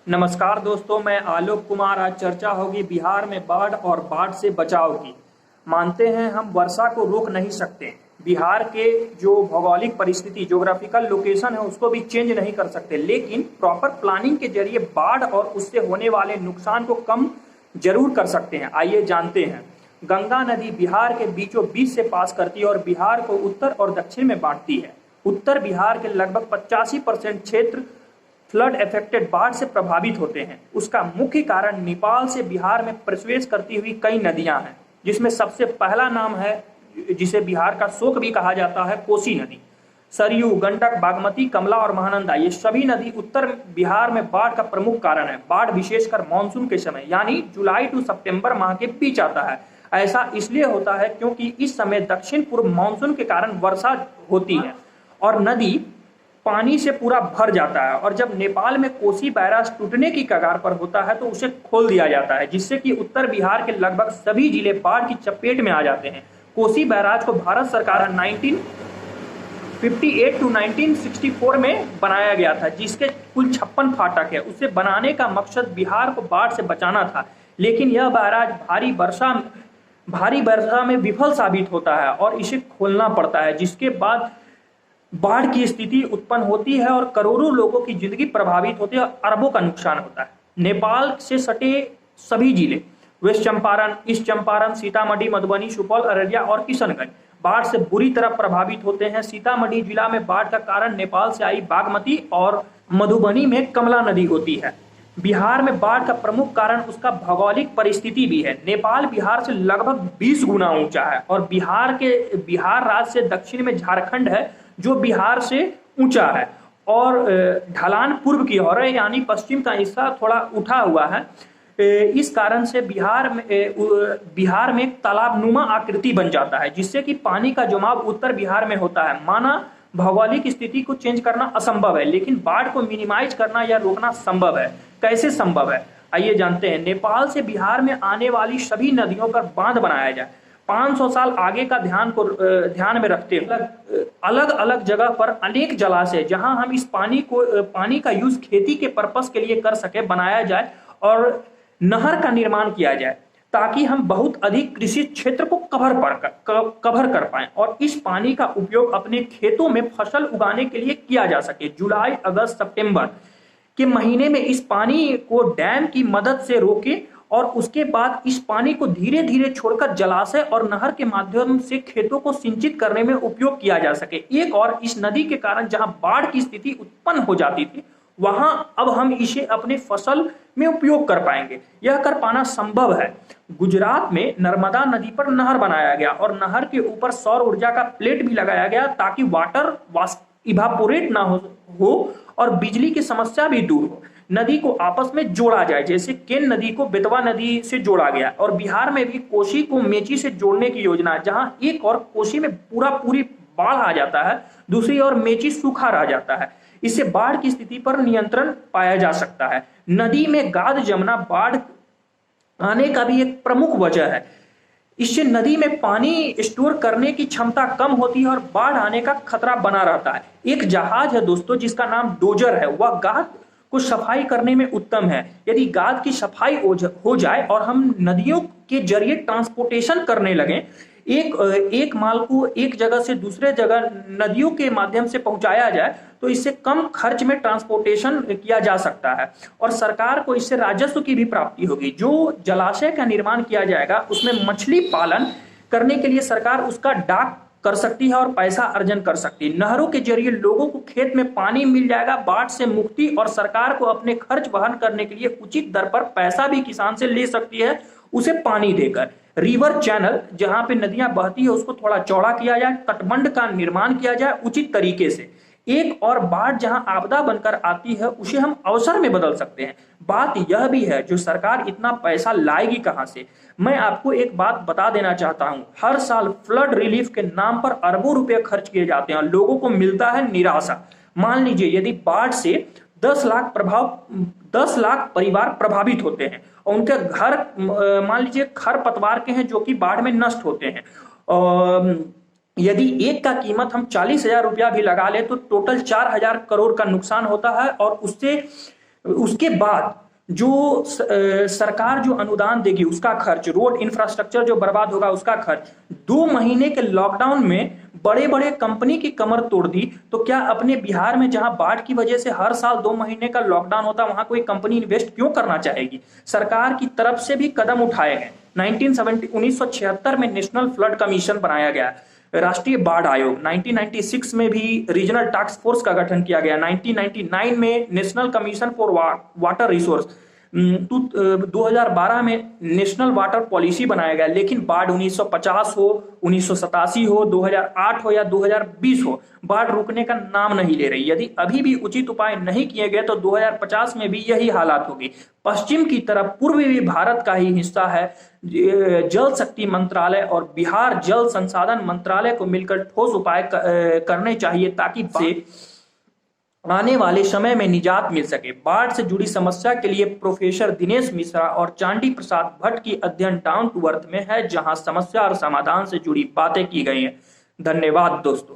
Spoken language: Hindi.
नमस्कार दोस्तों, मैं आलोक कुमार। आज चर्चा होगी बिहार में बाढ़ और बाढ़ से बचाव की। मानते हैं हम वर्षा को रोक नहीं सकते, बिहार के जो भौगोलिक परिस्थिति ज्योग्राफिकल लोकेशन है उसको भी चेंज नहीं कर सकते, लेकिन प्रॉपर प्लानिंग के जरिए बाढ़ और उससे होने वाले नुकसान को कम जरूर कर सकते हैं। आइए जानते हैं। गंगा नदी बिहार के बीचों बीच से पास करती है और बिहार को उत्तर और दक्षिण में बांटती है। उत्तर बिहार के लगभग 85% क्षेत्र फ्लड इफेक्टेड बाढ़ से प्रभावित होते हैं। उसका मुख्य कारण नेपाल से बिहार में प्रवेश करती हुई कई नदियां हैं, जिसमें सबसे पहला नाम है, जिसे बिहार का शोक भी कहा जाता है, कोसी नदी। सरयू, गंडक, बागमती, कमला और महानंदा, ये सभी नदी उत्तर बिहार में बाढ़ का प्रमुख कारण है। बाढ़ विशेषकर मानसून के समय यानी जुलाई टू सितंबर माह के बीच आता है। ऐसा इसलिए होता है क्योंकि इस समय दक्षिण पूर्व मानसून के कारण वर्षा होती है और नदी पानी से पूरा भर जाता है, और जब नेपाल में कोसी बैराज टूटने की कगार पर होता है तो उसे खोल दिया जाता है, जिससे कि उत्तर बिहार के लगभग सभी जिले बाढ़ की चपेट में आ जाते हैं। कोसी बैराज को भारत सरकार 1958 टू 1964 में बनाया गया था, जिसके कुल 56 फाटक है। उसे बनाने का मकसद बिहार को बाढ़ से बचाना था, लेकिन यह बैराज भारी वर्षा में विफल साबित होता है और इसे खोलना पड़ता है, जिसके बाद बाढ़ की स्थिति उत्पन्न होती है और करोड़ों लोगों की जिंदगी प्रभावित होती है और अरबों का नुकसान होता है। नेपाल से सटे सभी जिले, वेस्ट चंपारण, ईस्ट चंपारण, सीतामढ़ी, मधुबनी, सुपौल, अररिया और किशनगंज बाढ़ से बुरी तरह प्रभावित होते हैं। सीतामढ़ी जिला में बाढ़ का कारण नेपाल से आई बागमती और मधुबनी में कमला नदी होती है। बिहार में बाढ़ का प्रमुख कारण उसका भौगोलिक परिस्थिति भी है। नेपाल बिहार से लगभग 20 गुना ऊंचा है और बिहार राज्य से दक्षिण में झारखंड है, जो बिहार से ऊंचा है और ढलान पूर्व की ओर है, यानी पश्चिम का हिस्सा थोड़ा उठा हुआ है। इस कारण से बिहार में एक तालाबनुमा आकृति बन जाता है, जिससे कि पानी का जमाव उत्तर बिहार में होता है। माना भौगोलिक स्थिति को चेंज करना असंभव है, लेकिन बाढ़ को मिनिमाइज करना या रोकना संभव है। कैसे संभव है, आइए जानते हैं। नेपाल से बिहार में आने वाली सभी नदियों पर बांध बनाया जाए। 500 साल आगे का ध्यान में रखते हुए अलग अलग जगह पर अनेक जलाशय, जहां हम इस पानी का यूज खेती के पर्पस के लिए कर सके, बनाया जाए और नहर का निर्माण किया जाए, ताकि हम बहुत अधिक कृषि क्षेत्र को कवर कर पाएं और इस पानी का उपयोग अपने खेतों में फसल उगाने के लिए किया जा सके। जुलाई, अगस्त, सितंबर के महीने में इस पानी को डैम की मदद से रोके और उसके बाद इस पानी को धीरे धीरे छोड़कर जलाशय और नहर के माध्यम से खेतों को सिंचित करने में उपयोग किया जा सके। एक और, इस नदी के कारण जहां बाढ़ की स्थिति उत्पन्न हो जाती थी, वहां अब हम इसे अपने फसल में उपयोग कर पाएंगे। यह कर पाना संभव है। गुजरात में नर्मदा नदी पर नहर बनाया गया और नहर के ऊपर सौर ऊर्जा का प्लेट भी लगाया गया, ताकि वाटर इवापोरेट ना हो और बिजली की समस्या भी दूर हो। नदी को आपस में जोड़ा जाए, जैसे केन नदी को बेतवा नदी से जोड़ा गया, और बिहार में भी कोसी को मेची से जोड़ने की योजना है, जहां एक और कोसी में पूरी बाढ़ आ जाता है, दूसरी ओर मेची सूखा रह जाता है। इससे बाढ़ की स्थिति पर नियंत्रण पाया जा सकता है। नदी में गाद जमना बाढ़ आने का भी एक प्रमुख वजह है। इससे नदी में पानी स्टोर करने की क्षमता कम होती है और बाढ़ आने का खतरा बना रहता है। एक जहाज है दोस्तों, जिसका नाम डोजर है। वह गाद को सफाई करने में उत्तम है। यदि गाद की सफाई हो जाए और हम नदियों के जरिए ट्रांसपोर्टेशन करने लगे, एक माल को एक जगह से दूसरे जगह नदियों के माध्यम से पहुंचाया जाए, तो इससे कम खर्च में ट्रांसपोर्टेशन किया जा सकता है और सरकार को इससे राजस्व की भी प्राप्ति होगी। जो जलाशय का निर्माण किया जाएगा, उसमें मछली पालन करने के लिए सरकार उसका डाक कर सकती है और पैसा अर्जन कर सकती है। नहरों के जरिए लोगों को खेत में पानी मिल जाएगा, बाढ़ से मुक्ति, और सरकार को अपने खर्च वहन करने के लिए उचित दर पर पैसा भी किसान से ले सकती है, उसे पानी देकर। रिवर चैनल, जहां पे नदियां बहती है, उसको थोड़ा चौड़ा किया जाए, तटबंध का निर्माण किया जाए उचित तरीके से। एक और, बाढ़ जहां आपदा बनकर आती है, उसे हम अवसर में बदल सकते हैं। बात यह भी है, जो सरकार इतना पैसा लाएगी कहां से। मैं आपको एक बात बता देना चाहता हूं, हर साल फ्लड रिलीफ के नाम पर अरबों रुपए खर्च किए जाते हैं, लोगों को मिलता है निराशा। मान लीजिए यदि बाढ़ से 10 लाख परिवार प्रभावित होते हैं और उनके घर मान लीजिए खरपतवार के हैं, जो कि बाढ़ में नष्ट होते हैं। यदि एक का कीमत हम 40,000 रुपया भी लगा ले, तो टोटल 4,000 करोड़ का नुकसान होता है और उससे उसके बाद जो सरकार जो अनुदान देगी उसका खर्च, रोड इंफ्रास्ट्रक्चर जो बर्बाद होगा उसका खर्च, 2 महीने के लॉकडाउन में बड़े बड़े कंपनी की कमर तोड़ दी। तो क्या अपने बिहार में जहां बाढ़ की वजह से हर साल 2 महीने का लॉकडाउन होता, वहां कोई कंपनी इन्वेस्ट क्यों करना चाहेगी? सरकार की तरफ से भी कदम उठाए गए। 1976 में नेशनल फ्लड कमीशन बनाया गया, राष्ट्रीय बाढ़ आयोग। 1996 में भी रीजनल टास्क फोर्स का गठन किया गया। 1999 में national commission for water resource. 2012 में नेशनल वाटर पॉलिसी बनाया गया। लेकिन बाढ़ 1950 हो, 1987 हो, 2008 हो या 2020 हो, बाढ़ रुकने का नाम नहीं ले रही। यदि अभी भी उचित उपाय नहीं किए गए तो 2050 में भी यही हालात होगी। पश्चिम की तरफ पूर्वी भी भारत का ही हिस्सा है। जल शक्ति मंत्रालय और बिहार जल संसाधन मंत्रालय को मिलकर ठोस उपाय करने चाहिए ताकि आने वाले समय में निजात मिल सके। बाढ़ से जुड़ी समस्या के लिए प्रोफेसर दिनेश मिश्रा और चांडी प्रसाद भट्ट की अध्ययन डाउन टू अर्थ में है, जहां समस्या और समाधान से जुड़ी बातें की गई हैं। धन्यवाद दोस्तों।